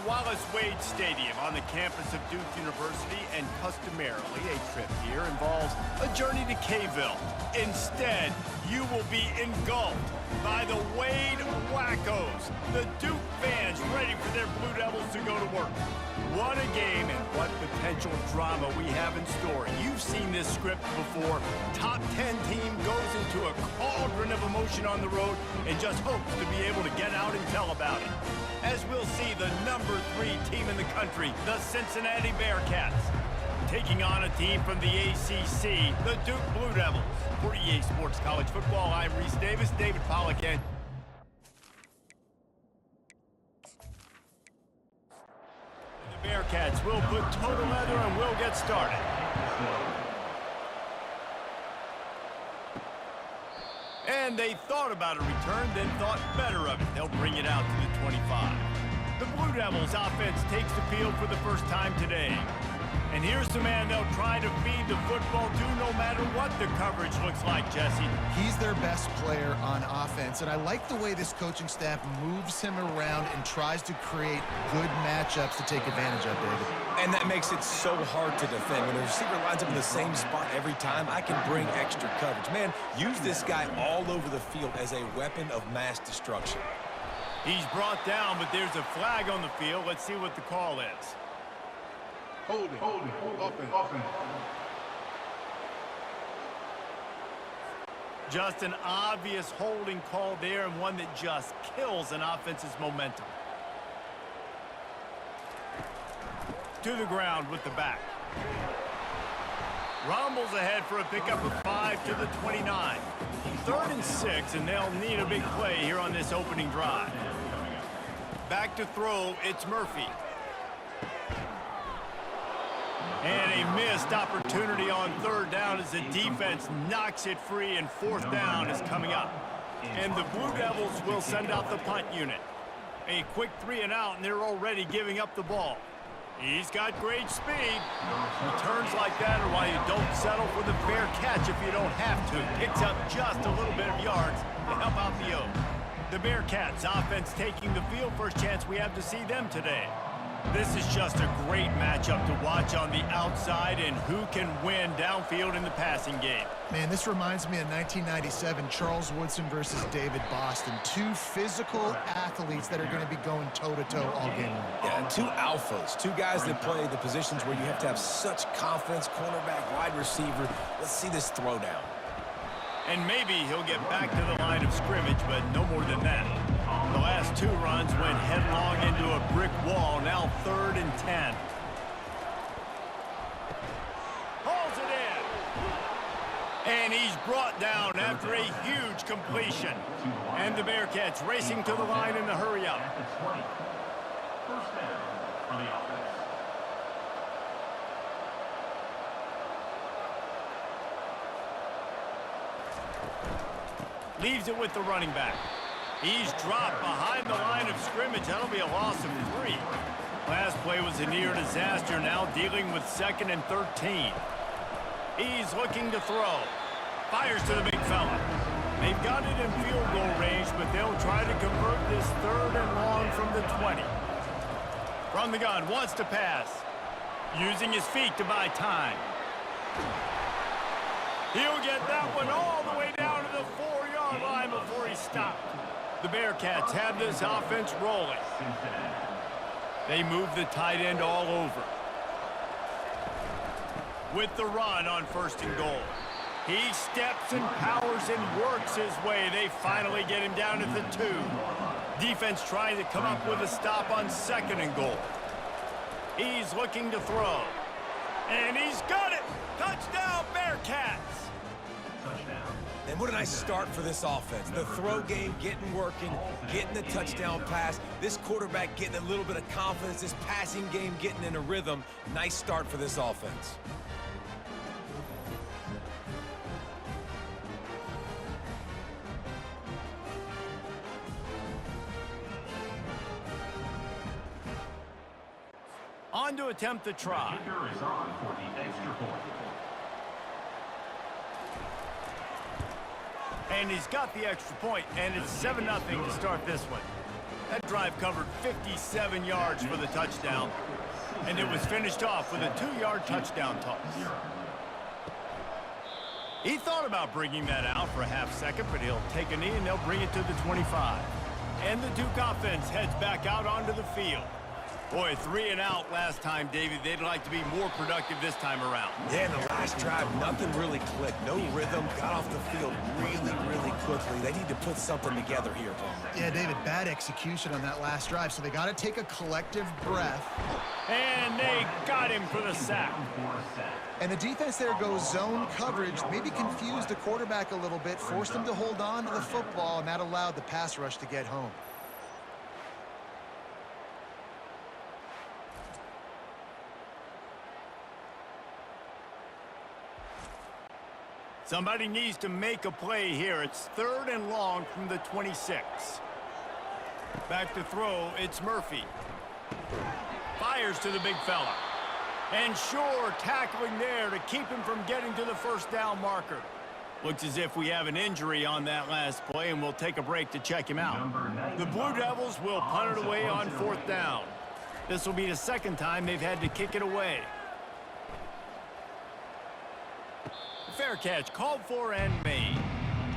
Wallace Wade Stadium on the campus of Duke University, and customarily a trip here involves a journey to K-ville. Instead, you will be engulfed by the Wade Wackos, the Duke fans ready for their Blue Devils to go to work. What a game and what potential drama we have in store. You've seen this script before. Top 10 team goes into a cauldron of emotion on the road and just hopes to be able to get out and tell about it. As we'll see the number 3 team in the country, the Cincinnati Bearcats, taking on a team from the ACC, the Duke Blue Devils. For EA Sports College Football, I'm Reese Davis, David Pollack, and the Bearcats will put total leather and we'll get started. And they thought about a return, then thought better of it. They'll bring it out to the 25. The Blue Devils offense takes the field for the first time today. And here's the man they'll try to feed the football to no matter what the coverage looks like, Jesse. He's their best player on offense, and I like the way this coaching staff moves him around and tries to create good matchups to take advantage of, David. And that makes it so hard to defend. When the receiver lines up in the same spot every time, I can bring extra coverage. Man, use this guy all over the field as a weapon of mass destruction. He's brought down, but there's a flag on the field. Let's see what the call is. Holding, offense. Just an obvious holding call there, and one that just kills an offense's momentum. To the ground with the back. Rumbles ahead for a pickup of 5 to the 29. 3rd and 6, and they'll need a big play here on this opening drive. Back to throw, it's Murphy. And a missed opportunity on 3rd down as the defense knocks it free, and 4th down is coming up. And the Blue Devils will send out the punt unit. A quick 3 and out, and they're already giving up the ball. He's got great speed. Returns like that are why you don't settle for the fair catch if you don't have to. Picks up just a little bit of yards to help out the O. The Bearcats offense taking the field. First chance we have to see them today. This is just a great matchup to watch on the outside, and who can win downfield in the passing game. Man, this reminds me of 1997, Charles Woodson versus David Boston. 2 physical athletes that are going to be going toe-to-toe all game long. Yeah, 2 alphas, 2 guys that play the positions where you have to have such confidence, cornerback, wide receiver. Let's see this throwdown. And maybe he'll get back to the line of scrimmage, but no more than that. The last 2 runs went headlong into a brick wall. Now 3rd and 10. Hauls it in. And he's brought down after a huge completion. And the Bearcats racing to the line in the hurry up. First down on the offense. Leaves it with the running back. He's dropped behind the line of scrimmage. That'll be a loss of 3. Last play was a near disaster, now dealing with 2nd and 13. He's looking to throw. Fires to the big fella. They've got it in field goal range, but they'll try to convert this 3rd and long from the 20. From the gun, wants to pass. Using his feet to buy time. He'll get that one all the way down to the 4-yard line before he stopped. The Bearcats have this offense rolling. They move the tight end all over. With the run on 1st and goal. He steps and powers and works his way. They finally get him down at the 2. Defense trying to come up with a stop on 2nd and goal. He's looking to throw. And he's got it! Touchdown, Bearcats! And what a nice start for this offense. The throw game getting working, getting the touchdown pass. This quarterback getting a little bit of confidence. This passing game getting in a rhythm. Nice start for this offense. On to attempt the try. Kicker is on for the extra point. And he's got the extra point, and it's 7-0 to start this one. That drive covered 57 yards for the touchdown, and it was finished off with a 2-yard touchdown toss. He thought about bringing that out for a half second, but he'll take a knee and they'll bring it to the 25. And the Duke offense heads back out onto the field. Boy, 3 and out last time, David. They'd like to be more productive this time around. Yeah, in the last drive, nothing really clicked. No rhythm, got off the field really quickly. They need to put something together here, Palmer. Yeah, David, bad execution on that last drive, so they got to take a collective breath. And they got him for the sack. And the defense there goes zone coverage, maybe confused the quarterback a little bit, forced him to hold on to the football, and that allowed the pass rush to get home. Somebody needs to make a play here. It's 3rd and long from the 26. Back to throw, it's Murphy. Fires to the big fella. And sure, tackling there to keep him from getting to the first down marker. Looks as if we have an injury on that last play, and we'll take a break to check him out. The Blue Devils will punt it away on 4th down. This will be the second time they've had to kick it away. Fair catch called for and made.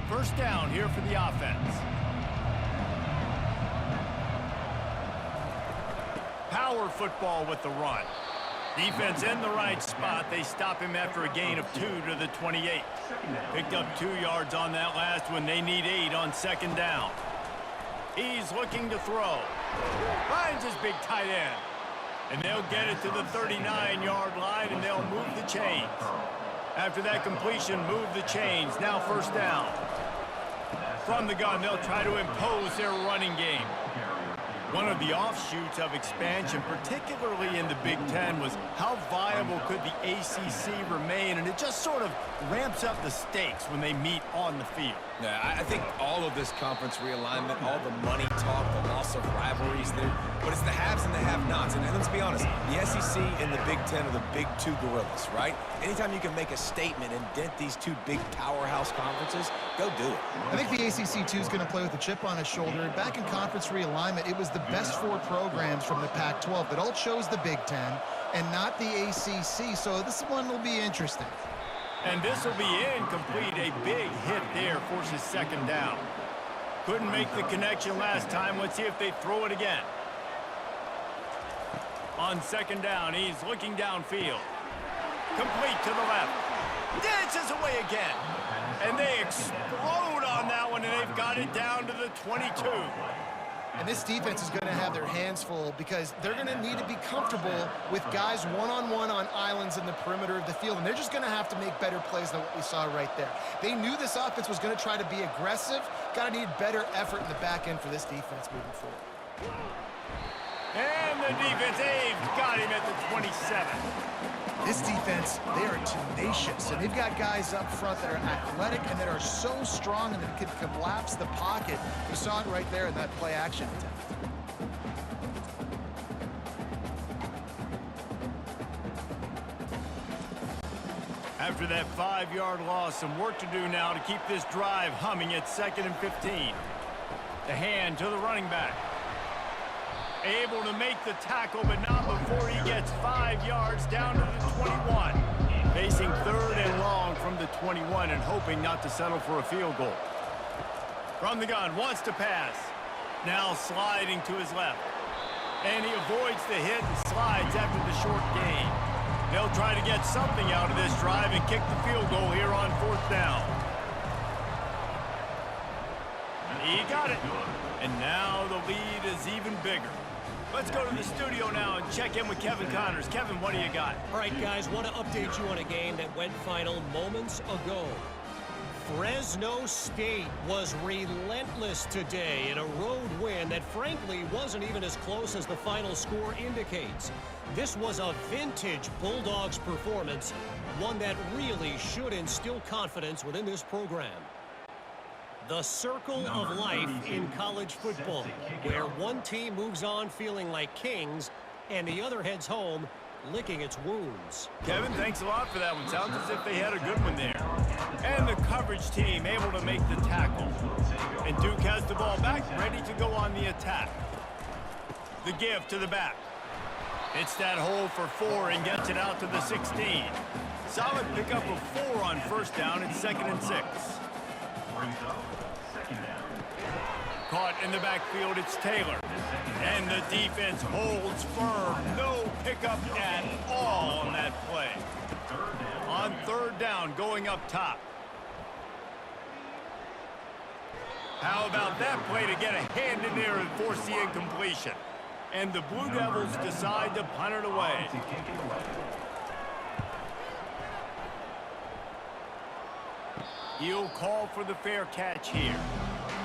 First down here for the offense. Power football with the run. Defense in the right spot. They stop him after a gain of 2 to the 28. Picked up 2 yards on that last one. They need 8 on 2nd down. He's looking to throw. Finds his big tight end. And they'll get it to the 39-yard line, and they'll move the chains. After that completion, move the chains. Now 1st down. From the gun, they'll try to impose their running game. One of the offshoots of expansion, particularly in the Big Ten, was how viable could the ACC remain, and it just sort of ramps up the stakes when they meet on the field. Yeah, I think all of this conference realignment, all the money talk, the loss of rivalries there, but it's the haves and the have-nots. And let's be honest, the SEC and the Big Ten are the big 2 gorillas, right? Anytime you can make a statement and dent these 2 big powerhouse conferences, go do it. I think the ACC, too, is going to play with a chip on his shoulder. And back in conference realignment, it was the best 4 programs from the Pac-12 that all chose the Big Ten and not the ACC. So this one will be interesting. And this will be incomplete. A big hit there forces 2nd down. Couldn't make the connection last time. Let's see if they throw it again. On 2nd down, he's looking downfield. Complete to the left. Dances away again. And they explode on that one, and they've got it down to the 22. And this defense is going to have their hands full because they're going to need to be comfortable with guys one-on-one on islands in the perimeter of the field. And they're just going to have to make better plays than what we saw right there. They knew this offense was going to try to be aggressive. Got to need better effort in the back end for this defense moving forward. And the defense, they've got him at the 27. This defense, they are tenacious, and they've got guys up front that are athletic and that are so strong and that can collapse the pocket. We saw it right there in that play-action attempt. After that 5-yard loss, some work to do now to keep this drive humming at 2nd and 15. The hand to the running back. Able to make the tackle, but not before he gets 5 yards down to the 21. Facing 3rd and long from the 21 and hoping not to settle for a field goal. From the gun, wants to pass. Now sliding to his left. And he avoids the hit and slides after the short gain. They'll try to get something out of this drive and kick the field goal here on 4th down. He got it. And now the lead is even bigger. Let's go to the studio now and check in with Kevin Connors. Kevin, what do you got? All right, guys, want to update you on a game that went final moments ago. Fresno State was relentless today in a road win that frankly wasn't even as close as the final score indicates. This was a vintage Bulldogs performance, one that really should instill confidence within this program. The circle of life in college football, where one team moves on feeling like kings and the other heads home licking its wounds. Kevin, thanks a lot for that one. Sounds as if they had a good one there. And the coverage team able to make the tackle. And Duke has the ball back, ready to go on the attack. The give to the back. Hits that hole for 4 and gets it out to the 16. Solid pickup of 4 on first down and 2nd and 6. Brings up second down. Caught in the backfield, it's Taylor. And the defense holds firm. No pickup at all on that play. On third down, going up top. How about that play to get a hand in there and force the incompletion? And the Blue Devils decide to punt it away. He'll call for the fair catch here.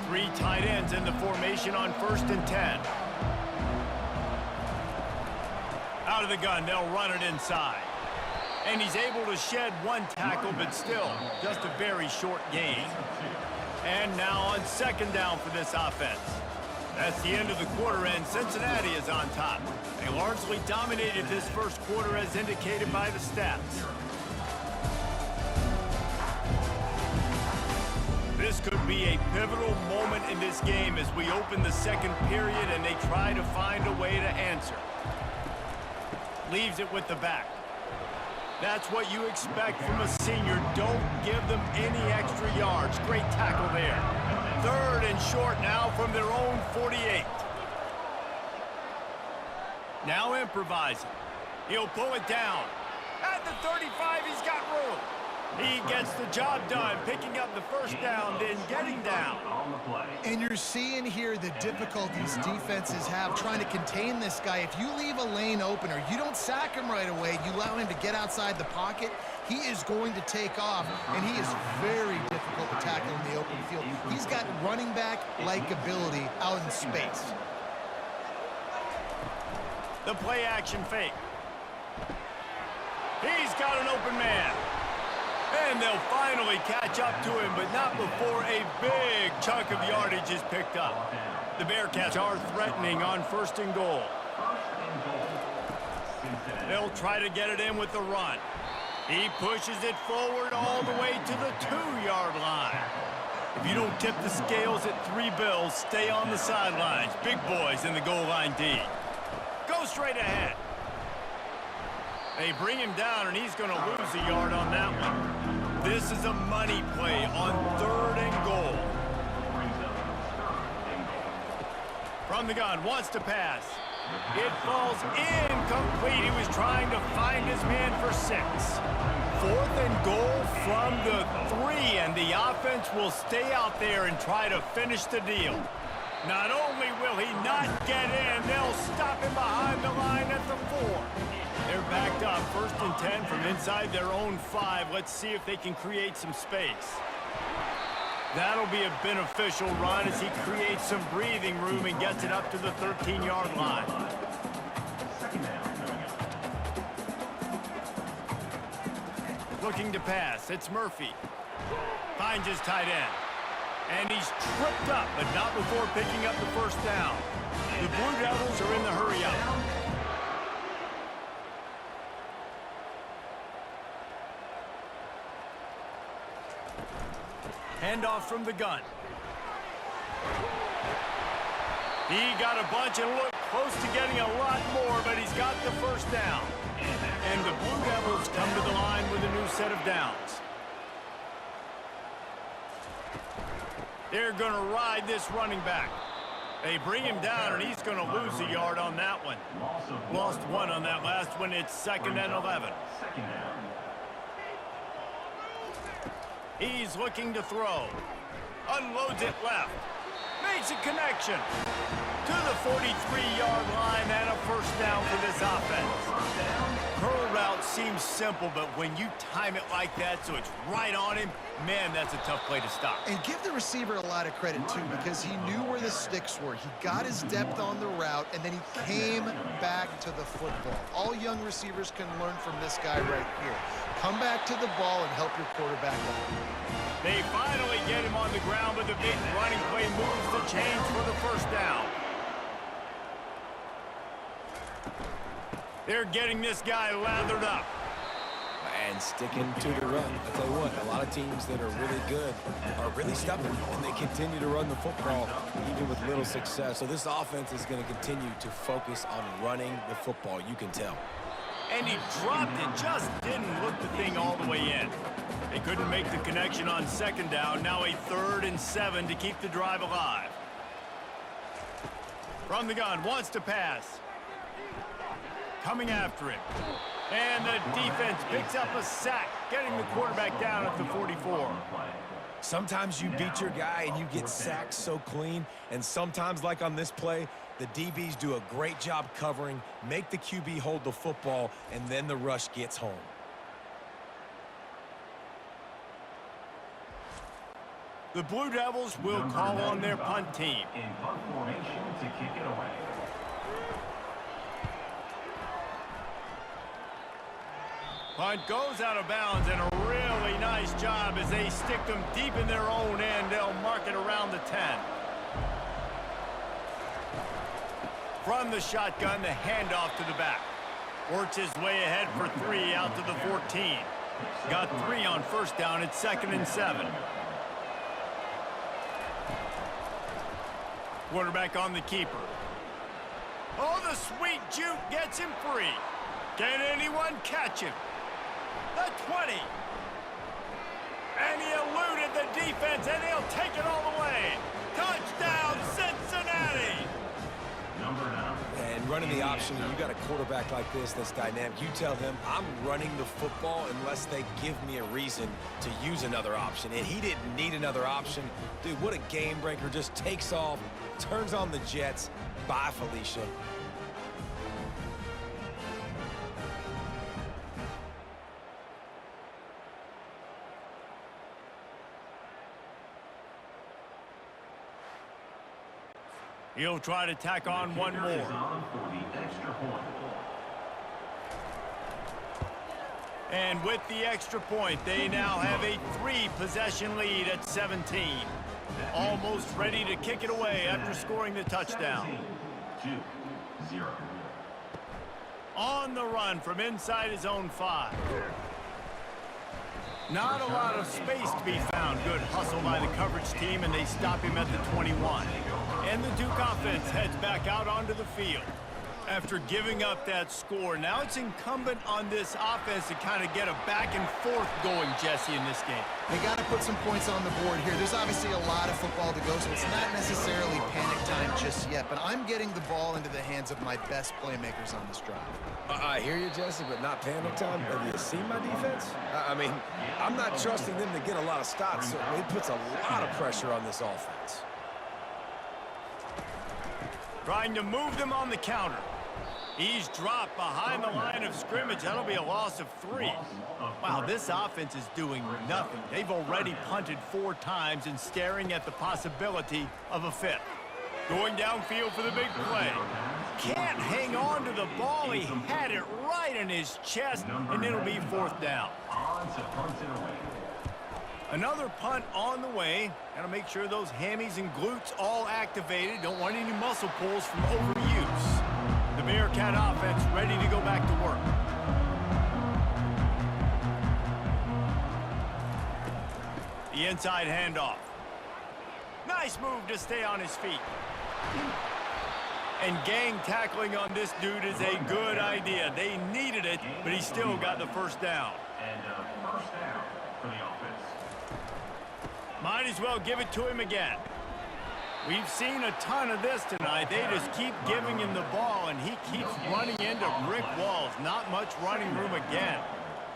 3 tight ends in the formation on 1st and 10. Out of the gun, they'll run it inside. And he's able to shed 1 tackle, but still just a very short gain. And now on 2nd down for this offense. That's the end of the quarter, and Cincinnati is on top. They largely dominated this first quarter as indicated by the stats. This could be a pivotal moment in this game as we open the second period and they try to find a way to answer. Leaves it with the back. That's what you expect from a senior. Don't give them any extra yards. Great tackle there. 3rd and short now from their own 48. Now improvising. He'll pull it down. At the 35, he's got room. He gets the job done, picking up the first down, then getting down. And you're seeing here the difficulties defenses have trying to contain this guy. If you leave a lane open or you don't sack him right away, you allow him to get outside the pocket, he is going to take off, and he is very difficult to tackle in the open field. He's got running back-like ability out in space. The play action fake. He's got an open man. And they'll finally catch up to him, but not before a big chunk of yardage is picked up. The Bearcats are threatening on 1st and goal. They'll try to get it in with the run. He pushes it forward all the way to the 2-yard line. If you don't tip the scales at 3 bills, stay on the sidelines. Big boys in the goal line D. Go straight ahead. They bring him down, and he's going to lose a yard on that one. This is a money play on 3rd and goal. From the gun, wants to pass. It falls incomplete. He was trying to find his man for 6. 4th and goal from the 3, and the offense will stay out there and try to finish the deal. Not only will he not get in, they'll stop him behind the line at the 4. They're backed up, 1st and 10 from inside their own 5. Let's see if they can create some space. That'll be a beneficial run as he creates some breathing room and gets it up to the 13-yard line. Looking to pass, it's Murphy. Finds his tight end. And he's tripped up, but not before picking up the 1st down. The Blue Devils are in the hurry-up. Handoff from the gun. He got a bunch and looked close to getting a lot more, but he's got the 1st down. And the Blue Devils come to the line with a new set of downs. They're going to ride this running back. They bring him down, and he's going to lose a yard on that one. Lost 1 on that last one. It's 2nd and 11. He's looking to throw. Unloads it left. Makes a connection. To the 43-yard line and a 1st down for this offense. Curl route seems simple, but when you time it like that so it's right on him, man, that's a tough play to stop. And give the receiver a lot of credit, too, because he knew where the sticks were. He got his depth on the route, and then he came back to the football. All young receivers can learn from this guy right here. Come back to the ball and help your quarterback out. They finally get him on the ground, but the big running play moves the chains for the 1st down. They're getting this guy lathered up. and sticking to the run. I tell you what, a lot of teams that are really good are really stubborn, and they continue to run the football even with little success. So this offense is going to continue to focus on running the football. You can tell. And he dropped it, just didn't look the thing all the way in. They couldn't make the connection on second down. Now a 3rd and 7 to keep the drive alive. From the gun, wants to pass. Coming after it. And the defense picks up a sack, getting the quarterback down at the 44. Sometimes you beat your guy and you get sacked so clean, and sometimes, like on this play, the DBs do a great job covering, make the QB hold the football, and then the rush gets home. The Blue Devils will call on their punt team. In punt formation to kick it away. Punt goes out of bounds, and a really nice job as they stick them deep in their own end. They'll mark it around the 10. From the shotgun, the handoff to the back. Works his way ahead for 3 out to the 14. Got 3 on first down. It's 2nd and 7. Quarterback on the keeper. Oh, the sweet juke gets him free. Can anyone catch him? The 20. And he eluded the defense, and he'll take it all the way. Touchdown, Cincinnati! And running the option, you got a quarterback like this that's dynamic. You tell him, I'm running the football unless they give me a reason to use another option. And he didn't need another option. Dude, what a game breaker. Just takes off, turns on the jets. Bye, Felicia. He'll try to tack on one more. And with the extra point, they now have a 3-possession lead at 17. Almost ready to kick it away after scoring the touchdown. 2-0. On the run from inside his own 5. Not a lot of space to be found. Good hustle by the coverage team, and they stop him at the 21. And the Duke offense heads back out onto the field. After giving up that score, now it's incumbent on this offense to kind of get a back and forth going, Jesse, in this game. They got to put some points on the board here. There's obviously a lot of football to go, so it's not necessarily panic time just yet. But I'm getting the ball into the hands of my best playmakers on this drive. I hear you, Jesse, but not panic time. Have you seen my defense? I mean, I'm not trusting them to get a lot of stops, so it puts a lot of pressure on this offense. Trying to move them on the counter. He's dropped behind the line of scrimmage. That'll be a loss of 3. Wow, this offense is doing nothing. They've already punted 4 times and staring at the possibility of a 5th. Going downfield for the big play. Can't hang on to the ball. He had it right in his chest, and it'll be 4th down. Another punt on the way. Gotta make sure those hammies and glutes all activated. Don't want any muscle pulls from overuse. The Bearcat offense ready to go back to work. The inside handoff. Nice move to stay on his feet. And gang tackling on this dude is a good idea. They needed it, but he still got the 1st down. And first down for the offense. Might as well give it to him again. We've seen a ton of this tonight. They just keep giving him the ball, and he keeps running into brick walls. Not much running room again.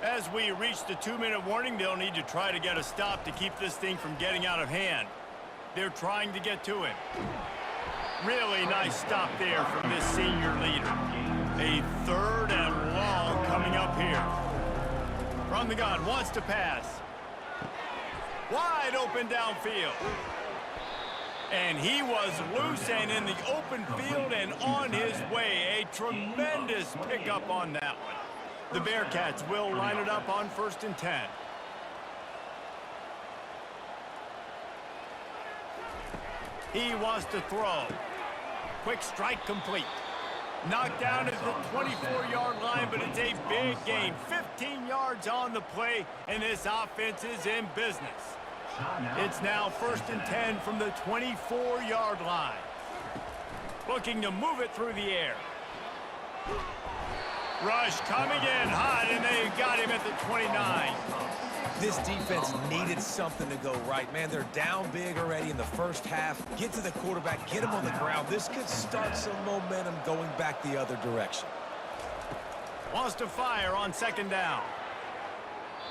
As we reach the 2-minute warning, they'll need to try to get a stop to keep this thing from getting out of hand. They're trying to get to him. Really nice stop there from this senior leader. A 3rd and long coming up here. From the gun, wants to pass. Wide open downfield. And he was loose and in the open field and on his way. A tremendous pickup on that one. The Bearcats will line it up on 1st and 10. He wants to throw. Quick strike complete. Knocked down at the 24-yard line, but but it's a big gain. 15 yards on the play, and this offense is in business. It's now 1st and 10 from the 24-yard line. Looking to move it through the air. Rush coming in hot, and they got him at the 29. This defense needed something to go right, man. They're down big already in the first half. Get to the quarterback, get him on the ground. This could start some momentum going back the other direction. Wants to fire on 2nd down.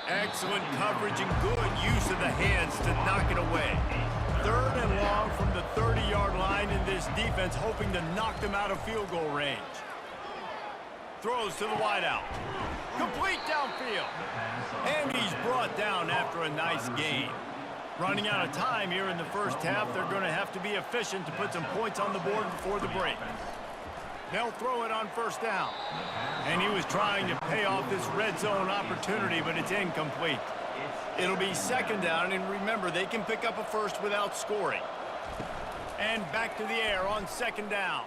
Excellent coverage and good use of the hands to knock it away. 3rd and long from the 30-yard line, and this defense hoping to knock them out of field goal range. Throws to the wideout. Complete downfield. And he's brought down after a nice gain. Running out of time here in the first half, they're going to have to be efficient to put some points on the board before the break. They'll throw it on 1st down. And he was trying to pay off this red zone opportunity, but it's incomplete. It'll be 2nd down, and remember, they can pick up a first without scoring. And back to the air on 2nd down.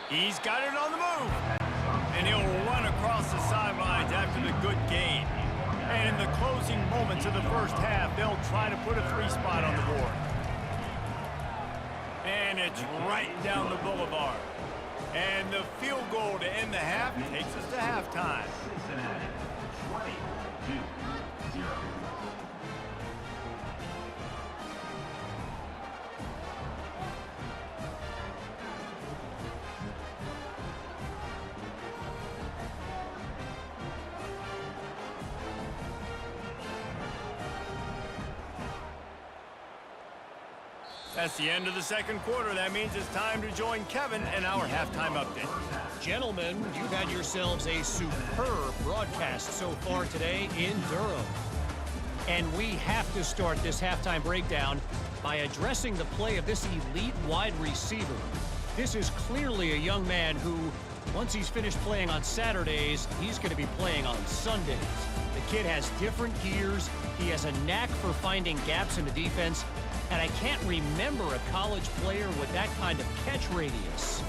He's got it on the move. And he'll run across the sidelines after the good gain. And in the closing moments of the first half, they'll try to put a 3-spot on the board. And it's right down the boulevard. And the field goal to end the half takes us to halftime. Cincinnati, 22-0. That's the end of the 2nd quarter. That means it's time to join Kevin and our halftime update. Gentlemen, you've had yourselves a superb broadcast so far today in Durham. And we have to start this halftime breakdown by addressing the play of this elite wide receiver. This is clearly a young man who, once he's finished playing on Saturdays, he's going to be playing on Sundays. The kid has different gears. He has a knack for finding gaps in the defense. And I can't remember a college player with that kind of catch radius.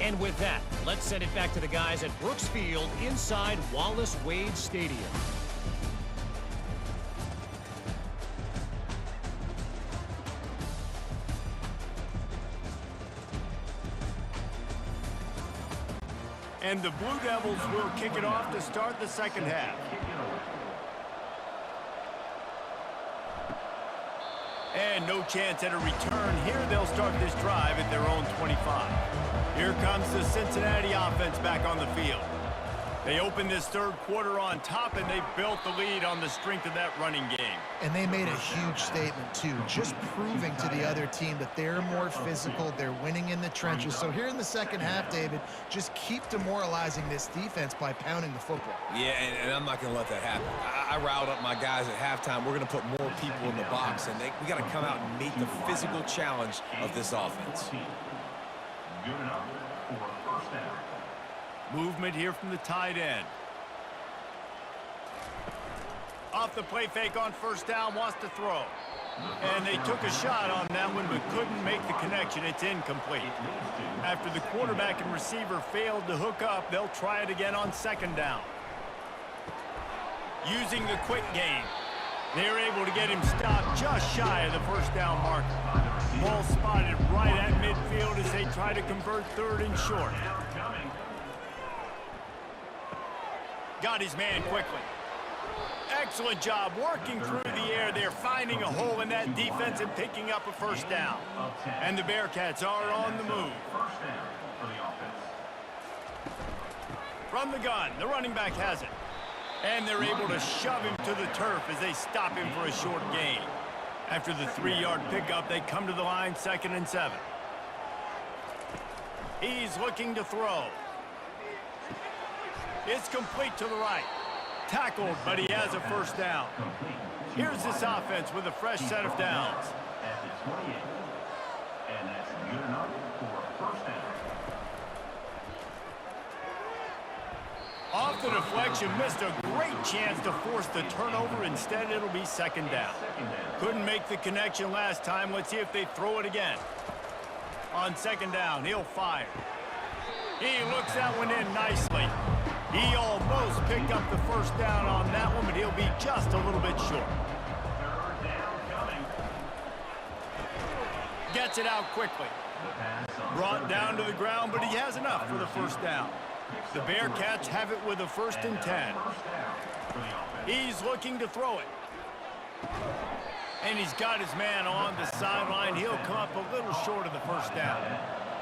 And with that, let's send it back to the guys at Brooks Field inside Wallace Wade Stadium. And the Blue Devils will kick it off to start the 2nd half. And no chance at a return here. They'll start this drive at their own 25. Here comes the Cincinnati offense back on the field. They opened this 3rd quarter on top, and they built the lead on the strength of that running game. And they made a huge statement, too, just proving to the other team that they're more physical, they're winning in the trenches. So here in the 2nd half, David, just keep demoralizing this defense by pounding the football. Yeah, and I'm not going to let that happen. I riled up my guys at halftime. We're going to put more people in the box, and we got to come out and meet the physical challenge of this offense. Good enough for 1st down. Movement here from the tight end. Off the play fake on 1st down, wants to throw. And they took a shot on that one but couldn't make the connection. It's incomplete. After the quarterback and receiver failed to hook up, they'll try it again on 2nd down. Using the quick game, they're able to get him stopped just shy of the 1st down marker. Ball spotted right at midfield as they try to convert 3rd and short. Got his man quickly. Excellent job working through the air. They're finding a hole in that defense and picking up a 1st down. And the Bearcats are on the move. 1st down for the offense. From the gun, the running back has it. And they're able to shove him to the turf as they stop him for a short gain. After the 3-yard pickup, they come to the line, 2nd and 7. He's looking to throw. It's complete to the right. Tackled, but he has a 1st down. Here's this offense with a fresh set of downs. At the 28. And that's good enough for 1st down. Off the deflection, missed a great chance to force the turnover. Instead, it'll be 2nd down. Couldn't make the connection last time. Let's see if they throw it again. On 2nd down, he'll fire. He looks that one in nicely. He almost picked up the first down on that one, but he'll be just a little bit short. Third down coming. Gets it out quickly. Brought down to the ground, but he has enough for the first down. The Bearcats have it with a 1st and 10. He's looking to throw it. And he's got his man on the sideline. He'll come up a little short of the first down.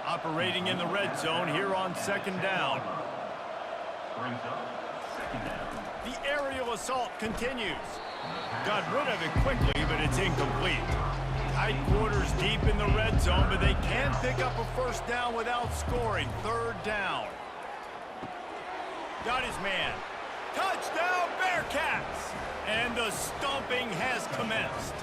Operating in the red zone here on 2nd down. Brings up 2nd down. The aerial assault continues. Got rid of it quickly, but it's incomplete. Tight quarters deep in the red zone, but they can pick up a first down without scoring. 3rd down. Got his man. Touchdown, Bearcats! And the stomping has commenced.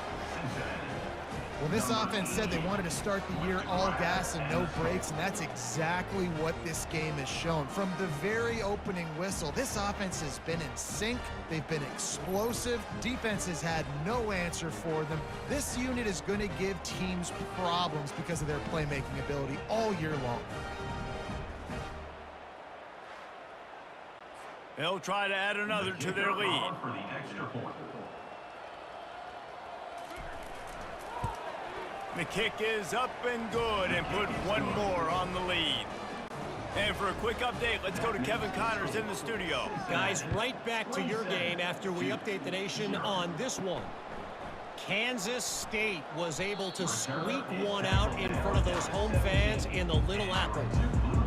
Well, this offense said they wanted to start the year all gas and no brakes, and that's exactly what this game has shown. From the very opening whistle, this offense has been in sync. They've been explosive. Defense has had no answer for them. This unit is going to give teams problems because of their playmaking ability all year long. They'll try to add another to their lead. For the extra point. The kick is up and good, and put one more on the lead. And for a quick update, let's go to Kevin Connors in the studio. Guys, right back to your game after we update the nation on this one. Kansas State was able to squeak one out in front of those home fans in the Little Apple.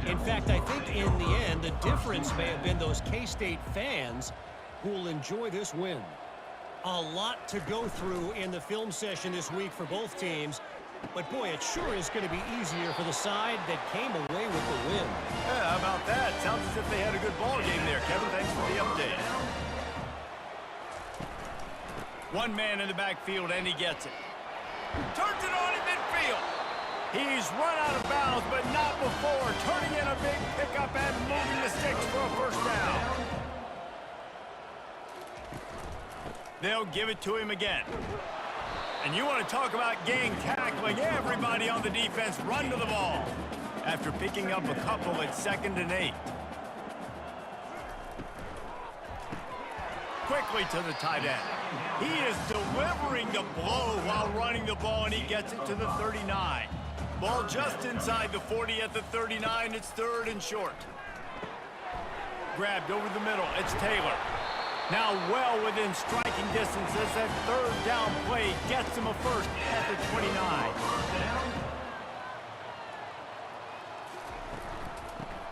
In fact, I think in the end, the difference may have been those K-State fans who will enjoy this win. A lot to go through in the film session this week for both teams, but boy, it sure is going to be easier for the side that came away with the win. Yeah, how about that? Sounds as if they had a good ball game there, Kevin. Thanks for the update. One man in the backfield, and he gets it. Turns it on in midfield. He's run out of bounds, but not before turning in a big pickup and moving the sticks for a first down. They'll give it to him again. And you want to talk about gang tackling. Everybody on the defense run to the ball after picking up a couple at 2nd and 8. Quickly to the tight end. He is delivering the blow while running the ball, and he gets it to the 39. Ball just inside the 40 at the 39. It's 3rd and short. Grabbed over the middle. It's Taylor. Now well within striking distance as that 3rd down play gets him a first at the 29.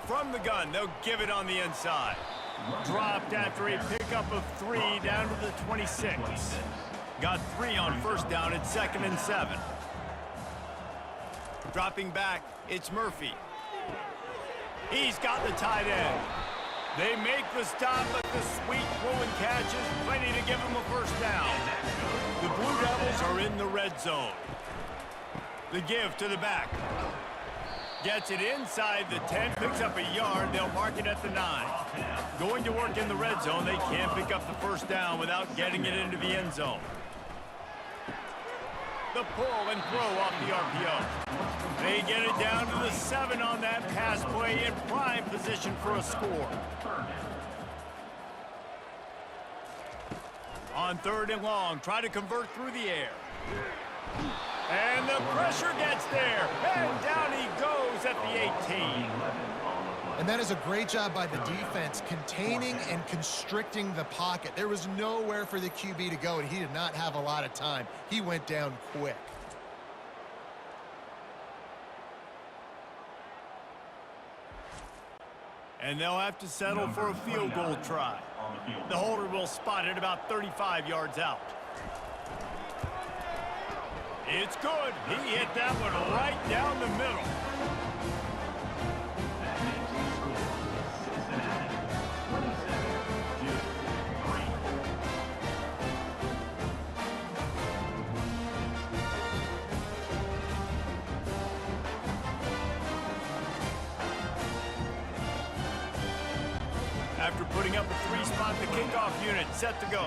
From the gun, they'll give it on the inside. Dropped after a pickup of 3 down to the 26. Got 3 on first down at 2nd and 7. Dropping back, it's Murphy. He's got the tight end. They make the stop, but the sweet throwing catch is plenty to give him a first down. The Blue Devils are in the red zone. The give to the back. Gets it inside the 10, picks up a yard. They'll mark it at the 9. Going to work in the red zone. They can't pick up the first down without getting it into the end zone. The pull and throw off the RPO. They get it down to the 7 on that pass play in prime position for a score. On 3rd and long, try to convert through the air. And the pressure gets there. And down he goes at the 18. And that is a great job by the defense, containing and constricting the pocket. There was nowhere for the QB to go, and he did not have a lot of time. He went down quick. And they'll have to settle for a field goal try. The holder will spot it about 35 yards out. It's good. He hit that one right down the middle. After putting up a 3-spot, the kickoff unit set to go.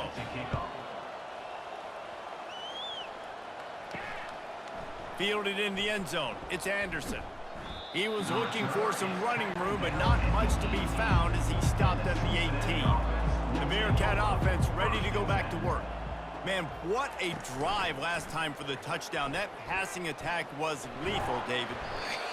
Fielded in the end zone. It's Anderson. He was looking for some running room, but not much to be found as he stopped at the 18. The Bearcat offense ready to go back to work. Man, what a drive last time for the touchdown. That passing attack was lethal, David.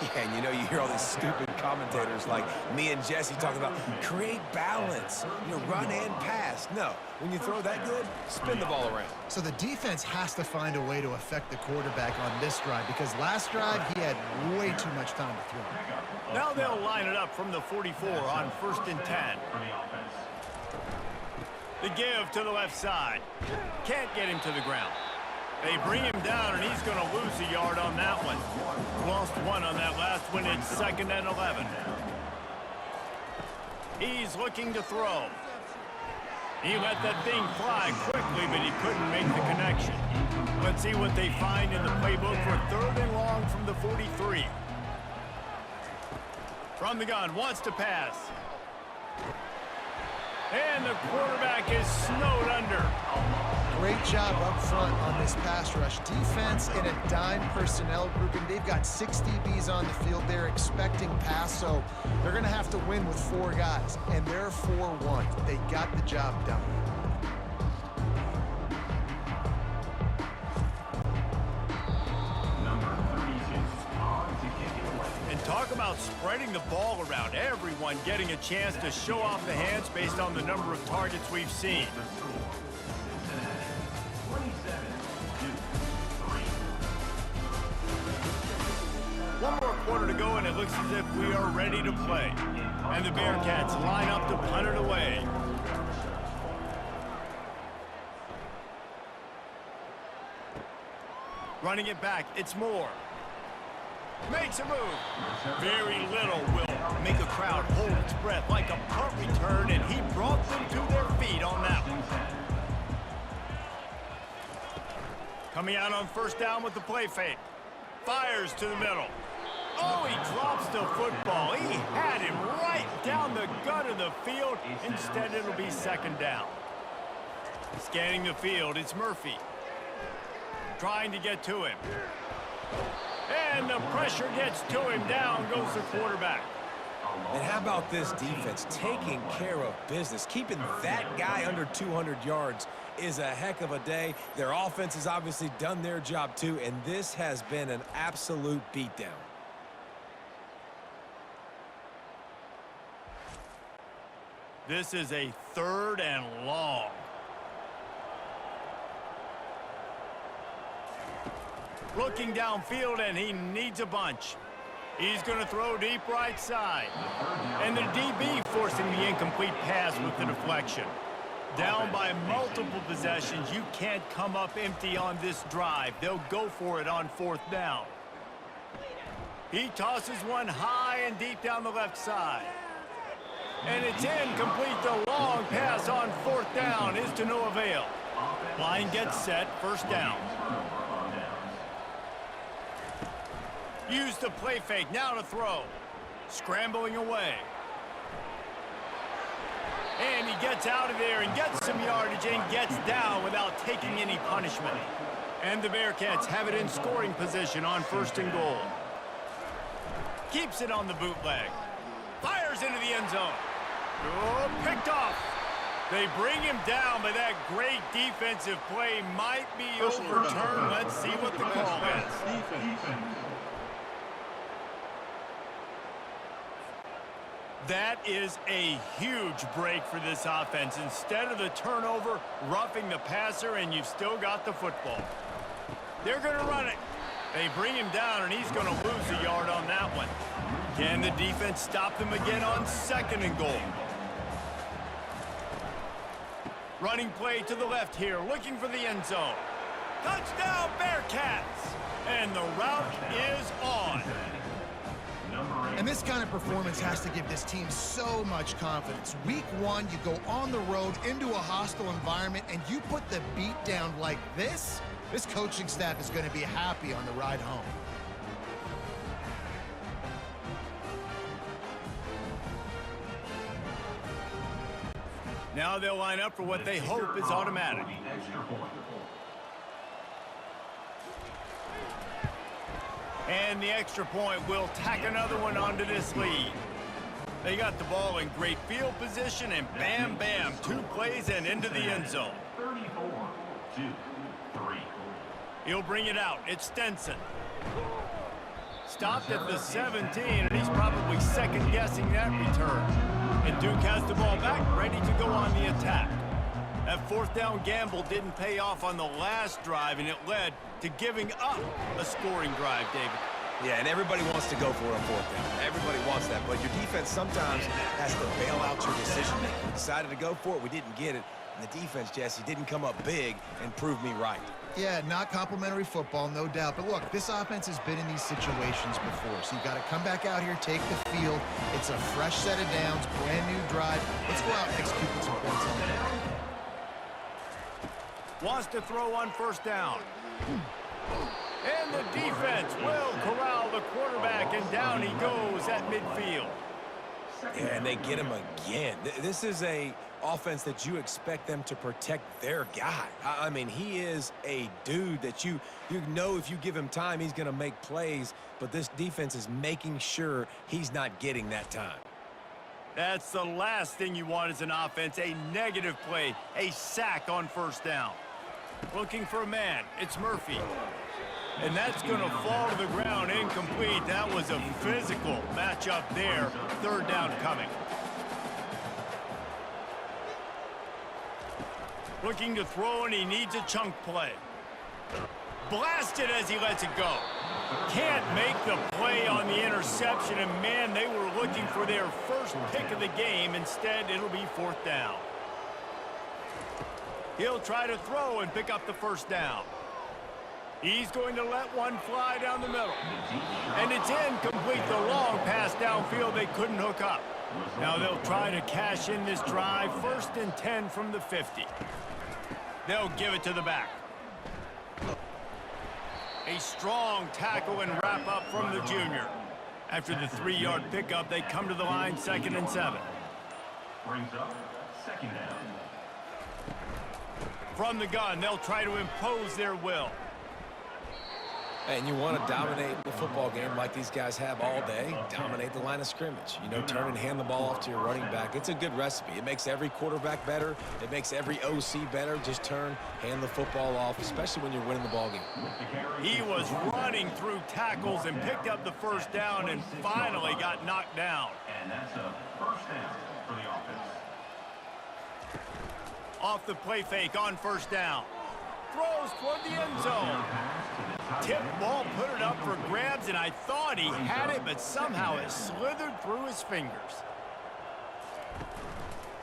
Yeah, and you know, you hear all these stupid commentators like me and Jesse talking about create balance, you know, run and pass. No, when you throw that good, spin the ball around. So the defense has to find a way to affect the quarterback on this drive because last drive he had way too much time to throw. Now they'll line it up from the 44 on 1st and 10. The give to the left side. Can't get him to the ground. They bring him down, and he's going to lose a yard on that one. Lost one on that last one. It's 2nd and 11. He's looking to throw. He let that thing fly quickly, but he couldn't make the connection. Let's see what they find in the playbook for 3rd and long from the 43. From the gun, wants to pass. And the quarterback is snowed under. Great job up front on this pass rush. Defense in a dime personnel grouping. They've got 6 DBs on the field. They're expecting pass, so they're going to have to win with 4 guys. And they're 4-1. They got the job done. Talk about spreading the ball around. Everyone getting a chance to show off the hands based on the number of targets we've seen. One more quarter to go, and it looks as if we are ready to play. And the Bearcats line up to punt it away. Running it back, it's Moore. Makes a move. Very little will make a crowd hold its breath like a punt return, and he brought them to their feet on that one. Coming out on 1st down with the play fake. Fires to the middle. Oh, he drops the football. He had him right down the gut of the field. Instead, it'll be 2nd down. Scanning the field, it's Murphy. Trying to get to him. And the pressure gets to him. Down goes the quarterback. And how about this defense taking care of business? Keeping that guy under 200 yards is a heck of a day. Their offense has obviously done their job too, and this has been an absolute beatdown. This is a 3rd and long. Looking downfield, and he needs a bunch. He's going to throw deep right side. And the DB forcing the incomplete pass with the deflection. Down by multiple possessions. You can't come up empty on this drive. They'll go for it on 4th down. He tosses one high and deep down the left side. And it's incomplete. The long pass on 4th down is to no avail. Line gets set, 1st down. Use the play fake, now to throw. Scrambling away. And he gets out of there and gets some yardage and gets down without taking any punishment. And the Bearcats have it in scoring position on 1st and goal. Keeps it on the bootleg. Fires into the end zone. Oh, picked off. They bring him down, but that great defensive play might be overturned. Let's see what the call is. That is a huge break for this offense. Instead of the turnover, roughing the passer, and you've still got the football. They're going to run it. They bring him down, and he's going to lose a yard on that one. Can the defense stop them again on 2nd and goal? Running play to the left here, looking for the end zone. Touchdown, Bearcats! And the route is on. And this kind of performance has to give this team so much confidence. Week 1, you go on the road into a hostile environment, and you put the beat down like this, this coaching staff is going to be happy on the ride home. Now they'll line up for what they hope is automatic. And the extra point will tack another one onto this lead. They got the ball in great field position, and bam, bam, 2 plays and into the end zone. 34-2-3. He'll bring it out. It's Stenson. Stopped at the 17, and he's probably second-guessing that return. And Duke has the ball back, ready to go on the attack. That 4th down gamble didn't pay off on the last drive, and it led to giving up a scoring drive, David. Yeah, and everybody wants to go for a 4th down. Everybody wants that, but your defense sometimes has to bail out your decision-making. We decided to go for it. We didn't get it. And the defense, Jesse, didn't come up big and prove me right. Yeah, not complimentary football, no doubt. But look, this offense has been in these situations before. So you got to come back out here, take the field. It's a fresh set of downs, brand new drive. Let's go out and execute with some points on the board. Wants to throw on 1st down. And the defense will corral the quarterback, and down he goes at midfield. Yeah, and they get him again. This is a offense that you expect them to protect their guy. I mean, he is a dude that you know if you give him time, he's going to make plays, but this defense is making sure he's not getting that time. That's the last thing you want as an offense, a negative play, a sack on 1st down. Looking for a man. It's Murphy. And that's going to fall to the ground incomplete. That was a physical matchup there. 3rd down coming. Looking to throw, and he needs a chunk play. Blasted as he lets it go. Can't make the play on the interception, and man, they were looking for their first pick of the game. Instead, it'll be 4th down. He'll try to throw and pick up the 1st down. He's going to let one fly down the middle. And it's incomplete. The long pass downfield, they couldn't hook up. Now they'll try to cash in this drive. 1st and 10 from the 50. They'll give it to the back. A strong tackle and wrap up from the junior. After the 3-yard pickup, they come to the line 2nd and 7. Brings up 2nd down. From the gun, they'll try to impose their will. And you want to dominate the football game like these guys have all day. Dominate the line of scrimmage. You know, turn and hand the ball off to your running back. It's a good recipe. It makes every quarterback better. It makes every OC better. Just turn, hand the football off, especially when you're winning the ball game. He was running through tackles and picked up the 1st down and finally got knocked down. And that's a 1st down for the offense. Off the play fake on 1st down. Throws toward the end zone. Tip ball, put it up for grabs, and I thought he had it, but somehow it slithered through his fingers.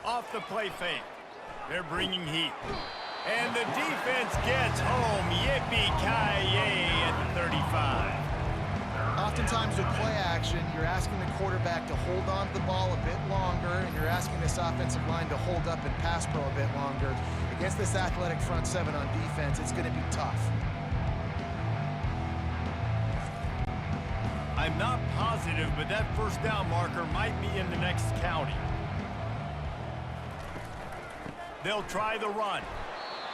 Off the play fake. They're bringing heat. And the defense gets home. Yippee-ki-yay at the 35. Oftentimes with play action, you're asking the quarterback to hold on to the ball a bit longer, and you're asking this offensive line to hold up and pass pro a bit longer. Against this athletic front 7 on defense, it's going to be tough. I'm not positive, but that 1st down marker might be in the next county. They'll try the run.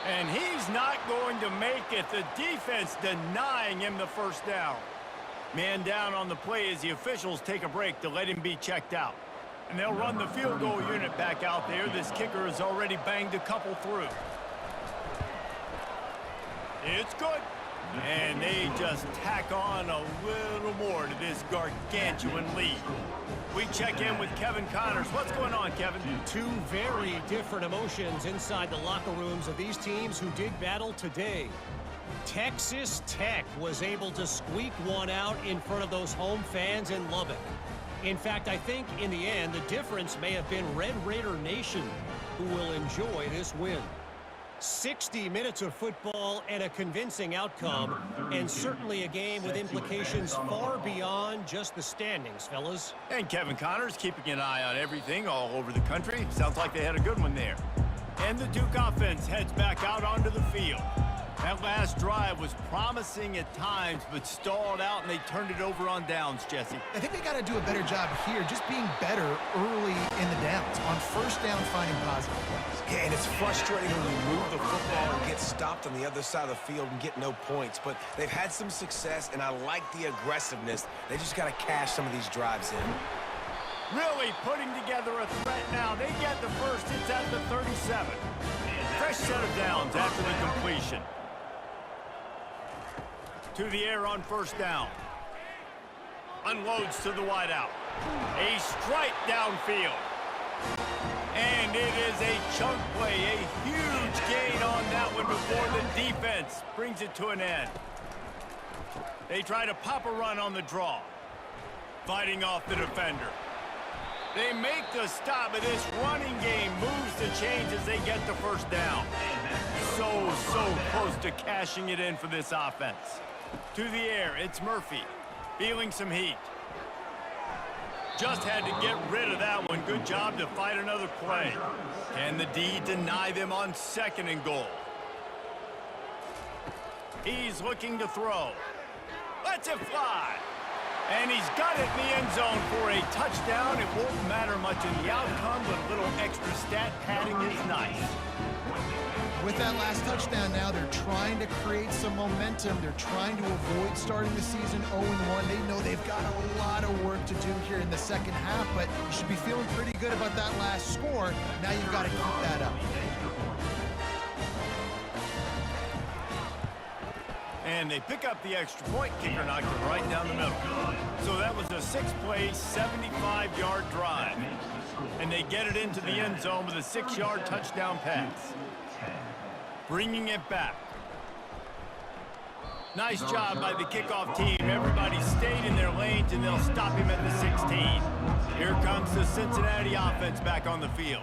And he's not going to make it. The defense denying him the 1st down. Man down on the play as the officials take a break to let him be checked out. And they'll run the field goal unit back out there. This kicker has already banged a couple through. It's good. And they just tack on a little more to this gargantuan lead. We check in with Kevin Connors. What's going on, Kevin? 2 very different emotions inside the locker rooms of these teams who did battle today. Texas Tech was able to squeak one out in front of those home fans in Lubbock. In fact, I think in the end, the difference may have been Red Raider Nation, who will enjoy this win. 60 minutes of football and a convincing outcome, and certainly a game with implications far beyond just the standings, fellas. And Kevin Connors keeping an eye on everything all over the country. Sounds like they had a good one there. And the Duke offense heads back out onto the field. That last drive was promising at times, but stalled out, and they turned it over on downs, Jesse. I think they got to do a better job here, just being better early in the downs, on first down finding positive plays. Yeah, and it's frustrating when you move the football and get stopped on the other side of the field and get no points, but they've had some success, and I like the aggressiveness. They just got to cash some of these drives in. Really putting together a threat now. They get the first. It's at the 37. Fresh set of downs after the completion. To the air on first down. Unloads to the wideout. A strike downfield. And it is a chunk play. A huge gain on that one before the defense brings it to an end. They try to pop a run on the draw. Fighting off the defender. They make the stop, but this running game moves the chains as they get the first down. So close to cashing it in for this offense. To the air, it's Murphy. Feeling some heat. Just had to get rid of that one. Good job to fight another play. Can the D deny them on 2nd and goal? He's looking to throw. Lets it fly. And he's got it in the end zone for a touchdown. It won't matter much in the outcome, but a little extra stat padding is nice. With that last touchdown now, they're trying to create some momentum. They're trying to avoid starting the season 0-1. They know they've got a lot of work to do here in the second half, but you should be feeling pretty good about that last score. Now you've got to keep that up. And they pick up the extra point. Kicker knocked it right down the middle. So that was a 6-play, 75-yard drive. And they get it into the end zone with a 6-yard touchdown pass. Bringing it back. Nice job by the kickoff team. Everybody stayed in their lanes, and they'll stop him at the 16. Here comes the Cincinnati offense back on the field.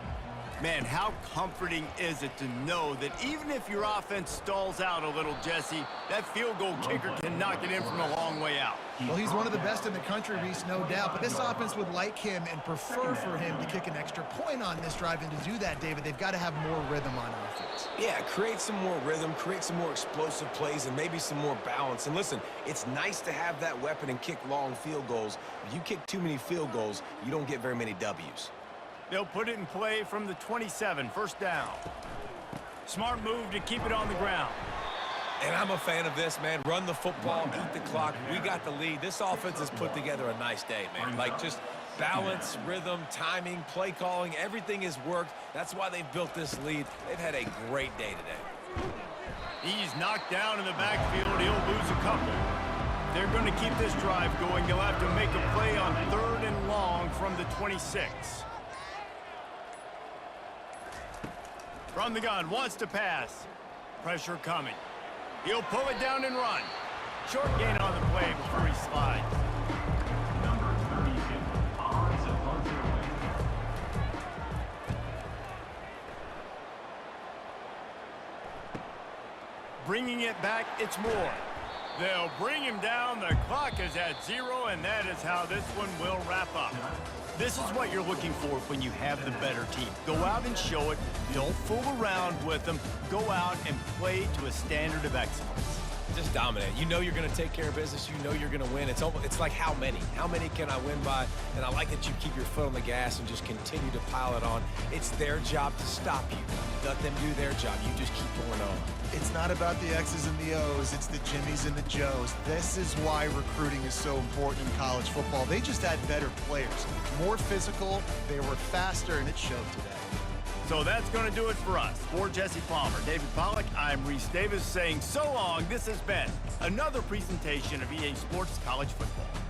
Man, how comforting is it to know that even if your offense stalls out a little, Jesse, that field goal kicker can knock it in from a long way out. Well, he's one of the best in the country, Reese, no doubt. But this offense would like him and prefer for him to kick an extra point on this drive. And to do that, David, they've got to have more rhythm on offense. Yeah, create some more rhythm, create some more explosive plays, and maybe some more balance. And listen, it's nice to have that weapon and kick long field goals. If you kick too many field goals, you don't get very many W's. They'll put it in play from the 27, first down. Smart move to keep it on the ground. And I'm a fan of this, man. Run the football, eat the clock. We got the lead. This offense has put together a nice day, man. Like, just balance, rhythm, timing, play calling, everything has worked. That's why they've built this lead. They've had a great day today. He's knocked down in the backfield. He'll lose a couple. They're going to keep this drive going. They'll have to make a play on 3rd and long from the 26. From the gun, wants to pass. Pressure coming. He'll pull it down and run. Short gain on the play before he slides. Number 32, offensive punter. Bringing it back, it's more. They'll bring him down. The clock is at 0, and that is how this one will wrap up. This is what you're looking for when you have the better team. Go out and show it. Don't fool around with them. Go out and play to a standard of excellence. Just dominate. You know you're going to take care of business. You know you're going to win. It's like how many? How many can I win by? And I like that you keep your foot on the gas and just continue to pile it on. It's their job to stop you. Let them do their job. You just keep going on. It's not about the X's and the O's. It's the Jimmies and the Joes. This is why recruiting is so important in college football. They just had better players. More physical. They were faster, and it showed today. So that's going to do it for us. For Jesse Palmer, David Pollack, I'm Reese Davis saying so long. This has been another presentation of EA Sports College Football.